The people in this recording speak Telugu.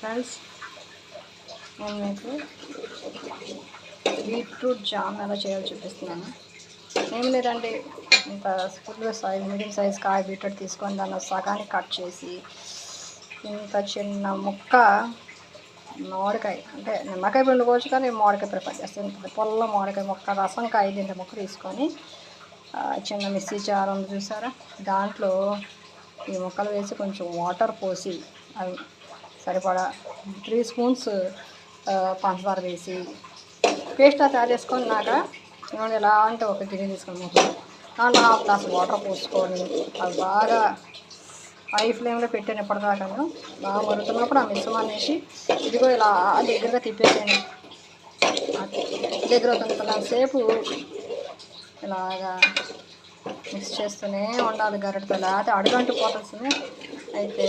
ఫ్రెండ్స్, నేను మీకు బీట్రూట్ జామ్ ఎలా చేయాలో చూపిస్తున్నాను. ఏం లేదండి, ఇంత ఫుల్ సైజ్ మీడియం సైజ్ కాయ బీట్రూట్ తీసుకొని దాన్ని సగానికి కట్ చేసి ఇంత చిన్న ముక్క మామిడికాయ, అంటే నిమ్మకాయ పిండుకోవచ్చు కానీ మామిడికాయ ప్రిఫర్ చేస్తాను. ఇంత పొల్ల మామిడికాయ ముక్క, రసంకాయ ఇంత ముక్క తీసుకొని చిన్న మిక్సీ జార్ ఉంది చూసారా, దాంట్లో ఈ ముక్కలు వేసి కొంచెం వాటర్ పోసి అవి సరిపడా 3 స్పూన్స్ పంచదార వేసి పేస్ట్లా తయారు చేసుకొని ఇవ్వండి. ఎలా అంటే ఒక గిన్నె తీసుకొని దాంట్లో 1/2 గ్లాస్ వాటర్ పోసుకొని అవి బాగా హై ఫ్లేమ్లో పెట్టాను ఎప్పటిదాకా. బాగా మరుగుతున్నప్పుడు ఆ మిశ్రమాన్ని వేసి ఇదిగో ఇలా దగ్గరగా తిప్పేసాను. దగ్గర కొంతసేపు ఇలాగా మిక్స్ చేస్తూనే ఉండాలి గరిటెతో, లేకపోతే అడుగంటు పోతుంది. అయితే